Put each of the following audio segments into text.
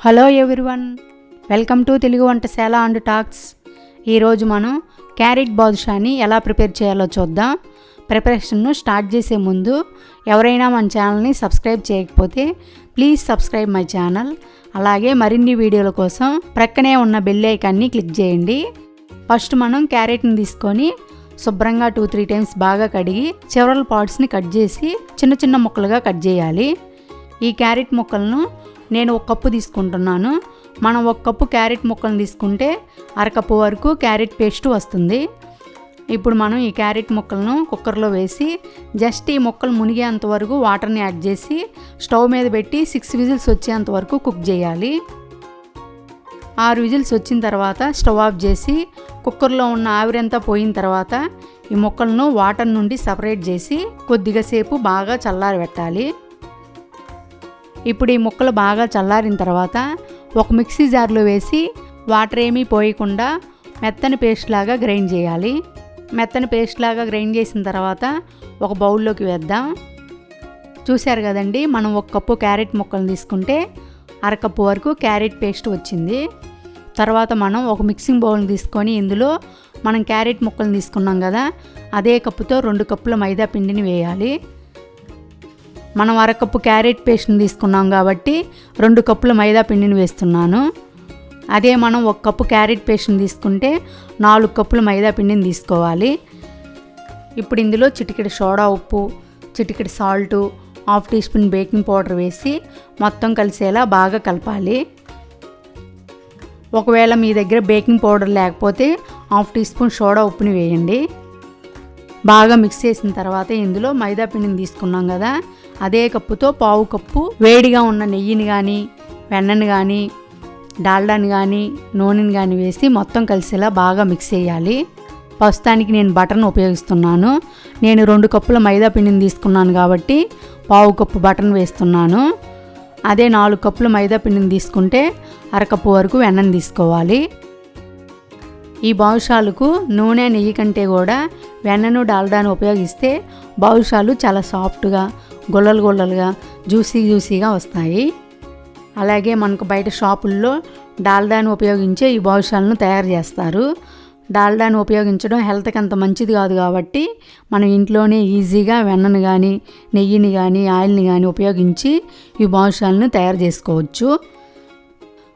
Hello everyone, welcome to Telugu వంటశాల and talks. ఈరోజు మనం క్యారెట్ బాదుషాని ఎలా ప్రిపేర్ చేయాలో చూద్దాం. ప్రిపరేషన్ను స్టార్ట్ చేసే ముందు ఎవరైనా మన ఛానల్ని సబ్స్క్రైబ్ చేయకపోతే ప్లీజ్ సబ్స్క్రైబ్ మై ఛానల్. అలాగే మరిన్ని వీడియోల కోసం ప్రక్కనే ఉన్న బెల్ ఐకాన్ని క్లిక్ చేయండి. ఫస్ట్ మనం క్యారెట్ని తీసుకొని శుభ్రంగా 2-3 టైమ్స్ బాగా కడిగి చివరల పార్ట్స్ని కట్ చేసి చిన్న చిన్న ముక్కలుగా కట్ చేయాలి. ఈ క్యారెట్ ముక్కలను నేను 1 కప్పు తీసుకుంటున్నాను. మనం 1 కప్పు క్యారెట్ ముక్కలను తీసుకుంటే 1/2 కప్పు వరకు క్యారెట్ పేస్ట్ వస్తుంది. ఇప్పుడు మనం ఈ క్యారెట్ ముక్కలను కుక్కర్లో వేసి జస్ట్ ఈ ముక్కలు మునిగేంత వరకు వాటర్ని యాడ్ చేసి స్టవ్ మీద పెట్టి 6 విజిల్స్ వచ్చేంత వరకు కుక్ చేయాలి. 6 విజిల్స్ వచ్చిన తర్వాత స్టవ్ ఆఫ్ చేసి కుక్కర్లో ఉన్న ఆవిరంతా పోయిన తర్వాత ఈ ముక్కలను వాటర్ నుండి సపరేట్ చేసి కొద్దిగా సేపు బాగా చల్లారబెట్టాలి. ఇప్పుడు ఈ ముక్కలు బాగా చల్లారిన తర్వాత ఒక మిక్సీ జార్లో వేసి వాటర్ ఏమీ పోయకుండా మెత్తని పేస్ట్ లాగా గ్రైండ్ చేయాలి. మెత్తని పేస్ట్ లాగా గ్రైండ్ చేసిన తర్వాత ఒక బౌల్లోకి వేద్దాం. చూశారు కదండి, మనం 1 కప్పు క్యారెట్ ముక్కలు తీసుకుంటే 1/2 కప్పు వరకు క్యారెట్ పేస్ట్ వచ్చింది. తర్వాత మనం ఒక మిక్సింగ్ బౌల్ని తీసుకొని ఇందులో మనం క్యారెట్ ముక్కలు తీసుకున్నాం కదా, అదే కప్పుతో 2 కప్పుల మైదా పిండిని వేయాలి. మనం 1/2 కప్పు క్యారెట్ పేస్ట్ని తీసుకున్నాం కాబట్టి 2 కప్పుల మైదా పిండిని వేస్తున్నాను. అదే మనం 1 కప్పు క్యారెట్ పేస్ట్ని తీసుకుంటే 4 కప్పుల మైదా పిండిని తీసుకోవాలి. ఇప్పుడు ఇందులో చిటికెడు సోడా ఉప్పు, చిటికెడు salt, 1/2 teaspoon baking powder వేసి మొత్తం కలిసేలా బాగా కలపాలి. ఒకవేళ మీ దగ్గర బేకింగ్ పౌడర్ లేకపోతే 1/2 టీ స్పూన్ సోడా ఉప్పుని వేయండి. బాగా మిక్స్ చేసిన తర్వాత ఇందులో మైదా పిండిని తీసుకున్నాం కదా, అదే కప్పుతో 1/2 కప్పు వేడిగా ఉన్న నెయ్యిని కానీ వెన్నని కానీ డాల్డాని కానీ నూనెని కానీ వేసి మొత్తం కలిసేలా బాగా మిక్స్ చేయాలి. ప్రస్తుతానికి నేను బటర్ని ఉపయోగిస్తున్నాను. నేను 2 కప్పుల మైదా పిండిని తీసుకున్నాను కాబట్టి 1/2 కప్పు బటర్ని వేస్తున్నాను. అదే 4 కప్పుల మైదా పిండిని తీసుకుంటే 1/2 కప్పు వరకు వెన్నని తీసుకోవాలి. ఈ బాదుషాలకు నూనె నెయ్యి కంటే కూడా వెన్నను డాల్డాను ఉపయోగిస్తే బాదుషాలు చాలా సాఫ్ట్గా గుల్లలుగా జ్యూసీగా వస్తాయి. అలాగే మనకు బయట షాపుల్లో డాల్డాను ఉపయోగించే ఈ బాదుషాలను తయారు చేస్తారు. డాల్డాను ఉపయోగించడం హెల్త్కి అంత మంచిది కాదు కాబట్టి మనం ఇంట్లోనే ఈజీగా వెన్నను కానీ నెయ్యిని కానీ ఆయిల్ని కానీ ఉపయోగించి ఈ బాదుషాలను తయారు చేసుకోవచ్చు.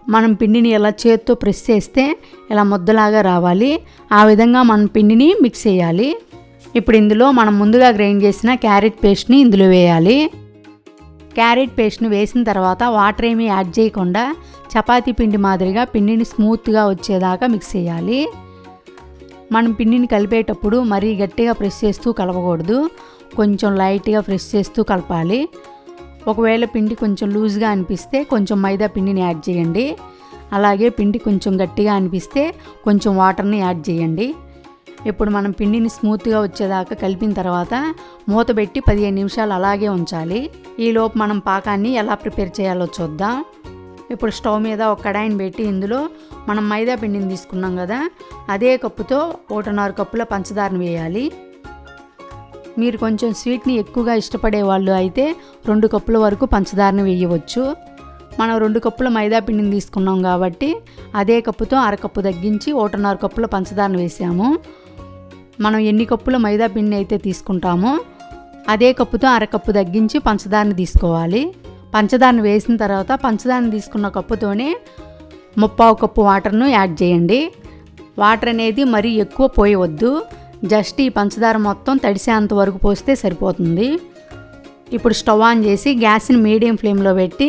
మనం పిండిని ఇలా చేత్తో ప్రెస్ చేస్తే ఇలా ముద్దలాగా రావాలి. ఆ విధంగా మనం పిండిని మిక్స్ చేయాలి. ఇప్పుడు ఇందులో మనం ముందుగా గ్రైండ్ చేసిన క్యారెట్ పేస్ట్ని ఇందులో వేయాలి. క్యారెట్ పేస్ట్ని వేసిన తర్వాత వాటర్ ఏమీ యాడ్ చేయకుండా చపాతీ పిండి మాదిరిగా పిండిని స్మూత్గా వచ్చేదాకా మిక్స్ చేయాలి. మనం పిండిని కలిపేటప్పుడు మరీ గట్టిగా ప్రెస్ చేస్తూ కలపకూడదు, కొంచెం లైట్గా ప్రెస్ చేస్తూ కలపాలి. ఒకవేళ పిండి కొంచెం లూజ్గా అనిపిస్తే కొంచెం మైదా పిండిని యాడ్ చేయండి. అలాగే పిండి కొంచెం గట్టిగా అనిపిస్తే కొంచెం వాటర్ని యాడ్ చేయండి. ఇప్పుడు మనం పిండిని స్మూత్గా వచ్చేదాకా కలిపిన తర్వాత మూత పెట్టి 15 నిమిషాలు అలాగే ఉంచాలి. ఈలోపు మనం పాకాన్ని ఎలా ప్రిపేర్ చేయాలో చూద్దాం. ఇప్పుడు స్టవ్ మీద ఒక కడాయిని పెట్టి ఇందులో మనం మైదా పిండిని తీసుకున్నాం కదా, అదే కప్పుతో 1.5 కప్పుల పంచదారని వేయాలి. మీరు కొంచెం స్వీట్ని ఎక్కువగా ఇష్టపడే వాళ్ళు అయితే 2 కప్పుల వరకు పంచదారని వేయవచ్చు. మనం 2 కప్పుల మైదా పిండిని తీసుకున్నాం కాబట్టి అదే కప్పుతో 1/2 కప్పు తగ్గించి 1.5 కప్పుల పంచదారని వేసాము. మనం ఎన్ని కప్పుల మైదా పిండిని అయితే తీసుకుంటామో అదే కప్పుతో 1/2 కప్పు తగ్గించి పంచదారని తీసుకోవాలి. పంచదారని వేసిన తర్వాత పంచదారని తీసుకున్న కప్పుతోనే 3/4 కప్పు వాటర్ను యాడ్ చేయండి. వాటర్ అనేది మరీ ఎక్కువ పోయవద్దు, జస్ట్ ఈ పంచదార మొత్తం తడిసేంత వరకు పోస్తే సరిపోతుంది. ఇప్పుడు స్టవ్ ఆన్ చేసి గ్యాస్ని మీడియం ఫ్లేమ్లో పెట్టి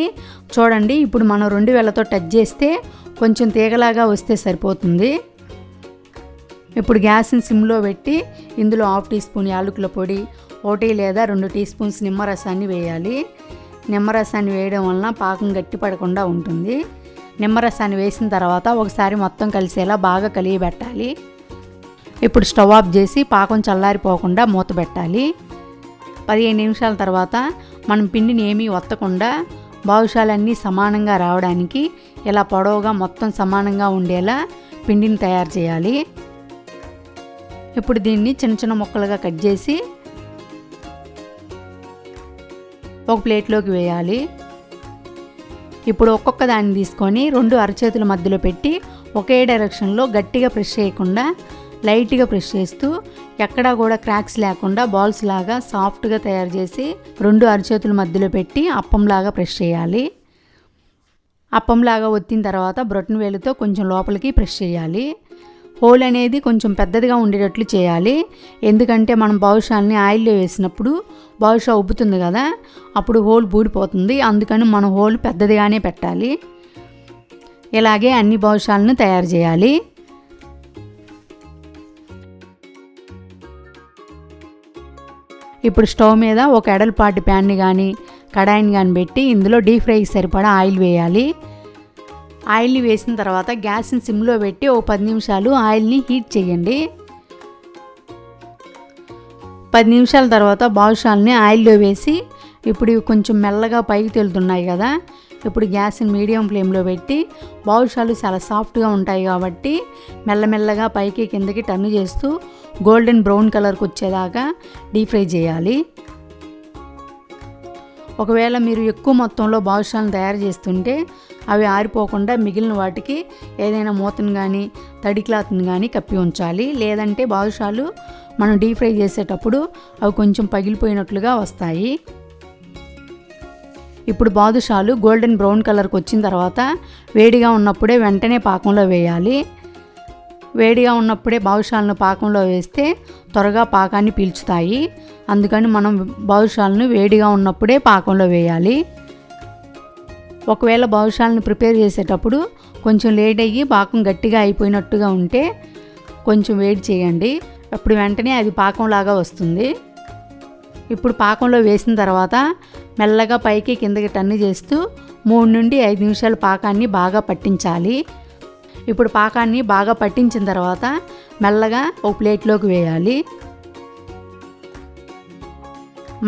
చూడండి. ఇప్పుడు మనం 2 వేళ్ళతో టచ్ చేస్తే కొంచెం తీగలాగా వస్తే సరిపోతుంది. ఇప్పుడు గ్యాస్ని సిమ్లో పెట్టి ఇందులో 1/2 టీ స్పూన్ యాలకుల పొడి, 1 లేదా 2 టీ స్పూన్స్ నిమ్మరసాన్ని వేయాలి. నిమ్మరసాన్ని వేయడం వలన పాకం గట్టి పడకుండా ఉంటుంది. నిమ్మరసాన్ని వేసిన తర్వాత ఒకసారి మొత్తం కలిసేలా బాగా కలియబెట్టాలి. ఇప్పుడు స్టవ్ ఆఫ్ చేసి పాకం చల్లారిపోకుండా మూత పెట్టాలి. 15 నిమిషాల తర్వాత మనం పిండిని ఏమీ ఒత్తకుండా బాదుషాలన్నీ సమానంగా రావడానికి ఇలా పొడవుగా మొత్తం సమానంగా ఉండేలా పిండిని తయారు చేయాలి. ఇప్పుడు దీన్ని చిన్న చిన్న ముక్కలుగా కట్ చేసి ఒక ప్లేట్లోకి వేయాలి. ఇప్పుడు ఒక్కొక్క దాన్ని తీసుకొని 2 అరచేతుల మధ్యలో పెట్టి ఒకే డైరెక్షన్లో గట్టిగా ప్రెస్ చేయకుండా లైట్గా ప్రెస్ చేస్తూ ఎక్కడా కూడా క్రాక్స్ లేకుండా బాల్స్ లాగా సాఫ్ట్గా తయారు చేసి 2 అరచేతుల మధ్యలో పెట్టి అప్పంలాగా ప్రెస్ చేయాలి. అప్పంలాగా ఒత్తిన తర్వాత బ్రొటన వేలుతో కొంచెం లోపలికి ప్రెస్ చేయాలి. హోల్ అనేది కొంచెం పెద్దదిగా ఉండేటట్లు చేయాలి. ఎందుకంటే మనం బాదుషాల్ని ఆయిల్లో వేసినప్పుడు బాదుషా ఉబ్బుతుంది కదా, అప్పుడు హోల్ బూడిపోతుంది. అందుకని మనం హోల్ పెద్దదిగానే పెట్టాలి. ఇలాగే అన్ని బాదుషాలను తయారు చేయాలి. ఇప్పుడు స్టవ్ మీద ఒక ఎడల్పాటి ప్యాన్ని కానీ కడాయిని కానీ పెట్టి ఇందులో డీప్ ఫ్రైకి సరిపడా ఆయిల్ వేయాలి. ఆయిల్ని వేసిన తర్వాత గ్యాస్ని సిమ్లో పెట్టి ఒక 10 నిమిషాలు ఆయిల్ని హీట్ చేయండి. 10 నిమిషాల తర్వాత బాదుషాల్ని ఆయిల్లో వేసి ఇప్పుడు ఇవి కొంచెం మెల్లగా పైకి తేలుతున్నాయి కదా, ఇప్పుడు గ్యాస్ని మీడియం ఫ్లేమ్లో పెట్టి బాదుషాలు చాలా సాఫ్ట్గా ఉంటాయి కాబట్టి మెల్లమెల్లగా పైకి కిందకి టర్న్ చేస్తూ గోల్డెన్ బ్రౌన్ కలర్కి వచ్చేదాకా డీప్ ఫ్రై చేయాలి. ఒకవేళ మీరు ఎక్కువ మొత్తంలో బాదుషాలను తయారు చేస్తుంటే అవి ఆరిపోకుండా మిగిలిన వాటికి ఏదైనా మూతను కానీ తడి క్లాత్ని కానీ కప్పి ఉంచాలి. లేదంటే బాదుషాలు మనం డీప్ ఫ్రై చేసేటప్పుడు అవి కొంచెం పగిలిపోయినట్లుగా వస్తాయి. ఇప్పుడు బాదుషాలు గోల్డెన్ బ్రౌన్ కలర్కి వచ్చిన తర్వాత వేడిగా ఉన్నప్పుడే వెంటనే పాకంలో వేయాలి. వేడిగా ఉన్నప్పుడే బాదుషాలను పాకంలో వేస్తే త్వరగా పాకాన్ని పీల్చుతాయి. అందుకని మనం బాదుషాలను వేడిగా ఉన్నప్పుడే పాకంలో వేయాలి. ఒకవేళ బాదుషాలను ప్రిపేర్ చేసేటప్పుడు కొంచెం లేట్ అయ్యి పాకం గట్టిగా అయిపోయినట్టుగా ఉంటే కొంచెం వేడి చేయండి. అప్పుడు వెంటనే అది పాకంలాగా వస్తుంది. ఇప్పుడు పాకంలో వేసిన తర్వాత మెల్లగా పైకి కిందకి టర్న్ చేస్తూ 3 నుండి 5 నిమిషాలు పాకాన్ని బాగా పట్టించాలి. ఇప్పుడు పాకాన్ని బాగా పట్టించిన తర్వాత మెల్లగా ఒక ప్లేట్లోకి వేయాలి.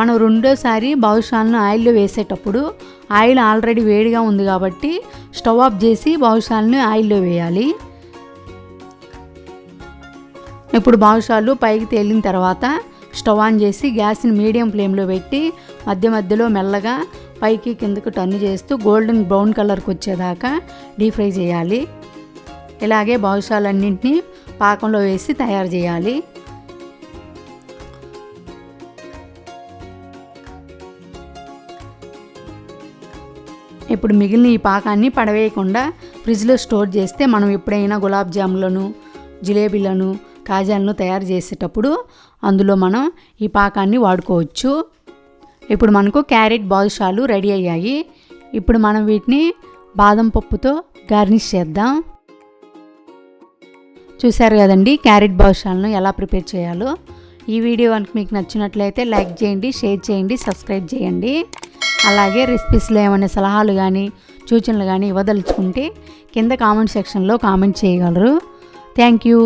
మనం రెండోసారి బాదుషాలను ఆయిల్లో వేసేటప్పుడు ఆయిల్ ఆల్రెడీ వేడిగా ఉంది కాబట్టి స్టవ్ ఆఫ్ చేసి బాదుషాలను ఆయిల్లో వేయాలి. ఇప్పుడు బాదుషాలు పైకి తేలిన తర్వాత స్టవ్ ఆన్ చేసి గ్యాస్ని మీడియం ఫ్లేమ్లో పెట్టి మధ్య మధ్యలో మెల్లగా పైకి కిందకు టర్న్ చేస్తూ గోల్డెన్ బ్రౌన్ కలర్కి వచ్చేదాకా డీప్ ఫ్రై చేయాలి. ఇలాగే బాదుషాలన్నింటినీ పాకంలో వేసి తయారు చేయాలి. ఇప్పుడు మిగిలిన ఈ పాకాన్ని పడవేయకుండా ఫ్రిడ్జ్లో స్టోర్ చేస్తే మనం ఎప్పుడైనా గులాబ్ జాములను జిలేబీలను కాజాలను తయారు చేసేటప్పుడు అందులో మనం ఈ పాకాన్ని వాడుకోవచ్చు. ఇప్పుడు మనకు క్యారెట్ బాదుషాలు రెడీ అయ్యాయి. ఇప్పుడు మనం వీటిని బాదం పప్పుతో గార్నిష్ చేద్దాం. చూశారు కదండి క్యారెట్ బాదుషాలను ఎలా ప్రిపేర్ చేయాలో. ఈ వీడియో కనుక మీకు నచ్చినట్లయితే లైక్ చేయండి, షేర్ చేయండి, సబ్స్క్రైబ్ చేయండి. అలాగే రెసిపీస్లో ఏమైనా సలహాలు కానీ సూచనలు కానీ ఇవ్వదలుచుకుంటే కింద కామెంట్ సెక్షన్లో కామెంట్ చేయగలరు. Thank you.